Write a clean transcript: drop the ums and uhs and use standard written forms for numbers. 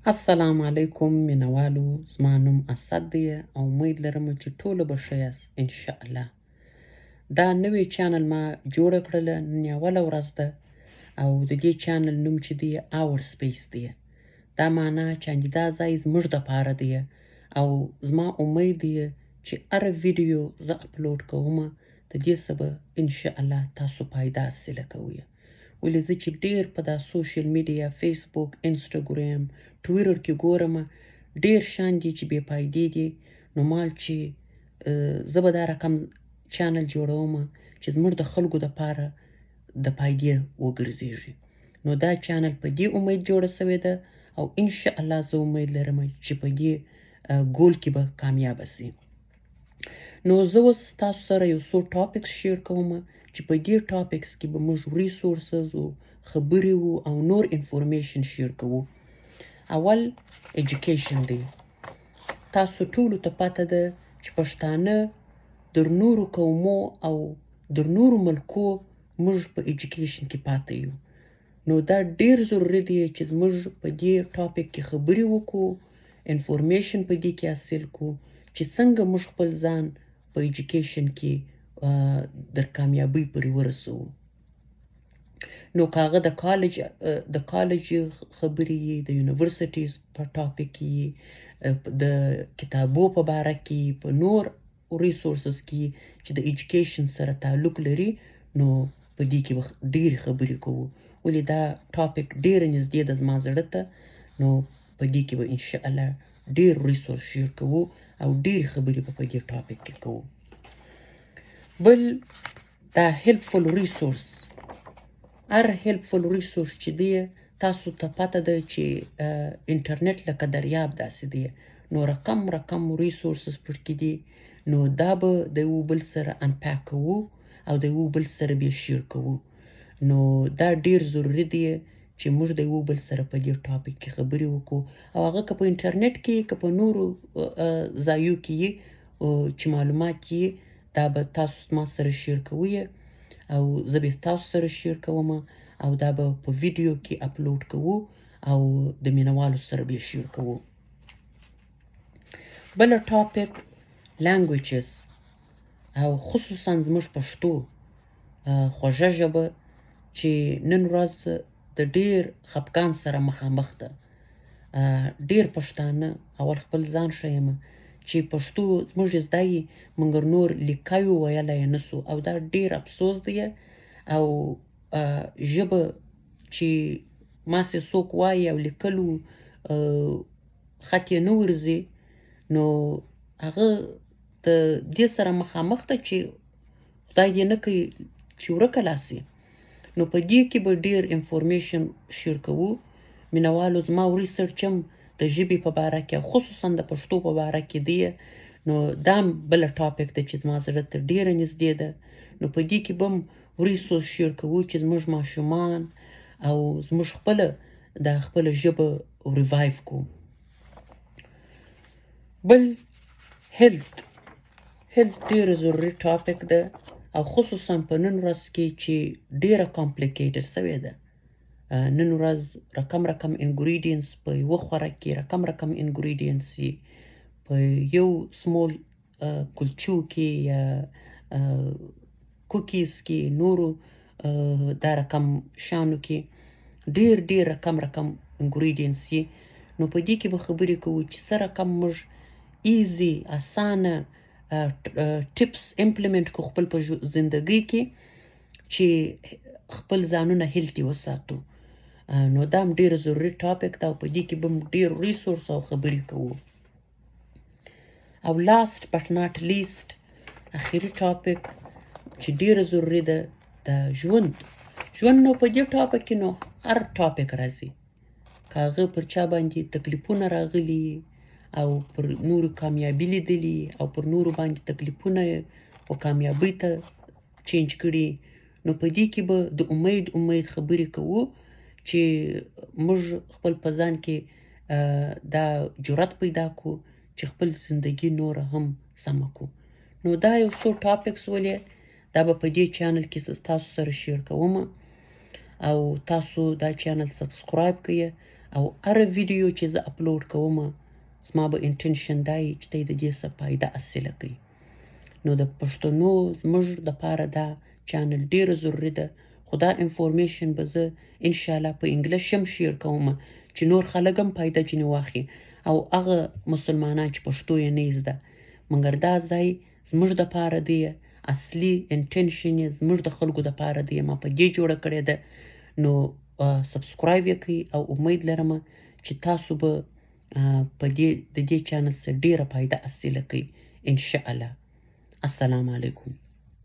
السلام علیکم مینوالو، زما نوم اسد دی او امید لرم چې ټوله به ښه یاست انشاءالله. دا نوی چانل ما جوړه کړله، نن یې اوله ورځ ده او د دې چانل نوم چې دی اور سپیس دی. دا معنا چې دا ځای زموږ دپاره دی او زما امید دی چې هره ویډیو زه اپلوډ کوم د دې څه به انشاءالله تاسو فایده حاصله کوئ. ولې زه چې ډېر په دا سوشل میډیا فیسبوک، انسټاګرام، ټویټر کې ګورم ډېر شیان دي چې بې فایدې دي. نو مال چې زه به دا رقم چانل جوړوم چې زموږ د خلکو دپاره د فایدې وګرځېږي. نو دا چانل په دې امید جوړه سوې ده او انشاءالله زه امید لرم چې په دې ګول کې به کامیابه سي. نو زه اوس تاسو سره یو څو ټاپکس شیر کوم چې په دې ټاپکس کې به موږ ریسورسز او خبرې او نور انفورمیشن شیر کوو. اول ایجوکیشن دی. تاسو ټولو ته پته ده چې پښتانه در نورو قومو او در نورو ملکو موږ په ایجوکیشن کې پاته یو. نو دا ډیر ضروري دی چې موږ په دې ټاپک کې خبرې وکړو، انفورمیشن په دې کې حاصل کړو چې څنګه موږ خپل ځان په ایجوکیشن کې در کامیابی پورې ورسوو. نو که هغه د کالج خبرې یې، د یونیورسټیز په ټاپک یې، د کتابو په باره کې، په نور ریسورسز کې چې د ایجوکیشن سره تعلق لري، نو په دې کې به ډېرې خبرې کوو. ولې دا ټاپک ډېره نږدې ده زما زړه ته. نو په دې کې به انشاءالله ډېر ریسورس شیر کوو او ډېرې خبرې به په دې ټاپک کې کوو. بل دا هیلپفل ریسورس. هر هیلپفل ریسورس چې دی تاسو ته پته ده چې انټرنیټ لکه دریاب داسې دی. نو رقم ریسورسز پکې دي. نو دا به د یو بل سره انپیک کوو او د یو بل سره به شیر کوو. نو دا ډیر ضروری دی چې موږ د یو بل سره په دې ټاپک کې خبرې وکړو او هغه که په انټرنیټ کې که په نورو ځایو کې چې معلومات یې دا به تاسو ما سره شیر کوئ او زه به تاسو سره شیر کوم او دا به په ویډیو کې اپلوډ کوو او د مینوالو سره به شیر کوو. بل ټاپک لانګویجز او خصوصا زموږ پښتو خوږه ژبه چې نن ورځ د ډیر خفګان سره مخامخ ده. ډیر پښتانه اول خپل ځان ښیم چې پښتو زموږ زده یې مګر نور لیکای ویلی نسو او دا ډیر افسوس دی. او ژبه چې ماسې څوک وایي او لیکلو خط یې نه ورځي، نو هغه د دې سره مخامخ ده چې خدای دې نه کوي چې ورکه لاسي. نو په دې کې به ډیر انفورمیشن شیر کوو. مینوالو زما ریسرچ هم د ژبې په باره کې خصوصا د پښتو په باره کې دی. نو دا هم بله ټاپک ده چې زما زړه ته ډیره نږدې ده. نو په دې کې به هم ریسورس شیر کوو چې زموږ ماشومان او زموږ خپله ژبه ریوایو کوو. بل هیلت ډیره ضروري ټاپک ده او خصوصا په نن ورځ کې چې ډیره کامپلیکیټډ سوې ده. نن ورځ رقم انګریډینس په یوه خوراک کې رقم انګریډینس وي، په یو سمول کلچو کې یا کوکیز کې نورو دا رقم شانو کې ډیر رقم انګریډینس وي. نو په دې کې به خبرې کوو چې څه رقم موږ ایزي اسانه ټپس امپلیمنٹ کو خپل په زندګۍ کې چې خپل ځانونه هیلتي وساتو. نو دا هم ډیره ضروري ټاپک ده او په دې کې به ډیر ریسورس او خبرې کوو. او لاست بټ ناٹ لیست اخري ټاپک چې ډیره ضروري ده د ژوند. نو په دې ټاپک کې نو هر ټاپک راځي. که هغه پر چا باندې تکلیفونه راغلي او پر نورو کامیابي لیدلي او پر نورو باندې تکلیفونه او کامیابۍ ته چینج کړي، نو په دې کې به د امید خبرې کوو چې موږ خپل په ځان کې دا جرأت پیدا کړو چې خپل زندگی نوره هم سمه کړو. نو دا یو څو ټاپکس ولې دا به په دې چانل کې تاسو سره شیر کوم او تاسو دا چانل سبسکرایب کړئ او هره ویډیو چې زه اپلوډ کوم زما به انټنشن دا وي چې ته یې د دې څه فایده حاصله کړي. نو د پښتنو زموږ دپاره دا چانل ډېره ضروري ده، خو دا انفورمیشن به زه انشاءالله په انګلیش هم شیر کوم چې نور خلک هم فایده ځینې واخلي او هغه مسلمانان چې پښتو یې نه زده. مګر دا ځای زموږ دپاره دی، اصلي انټنشن یې زموږ د خلکو دپاره دی، ما په دې جوړه کړې ده. نو سبسکرایب یې کړئ او امید لرم چې تاسو به په د دې چانل څخه ډېره فایده حاصله کړئ انشاءالله. السلام علیکم.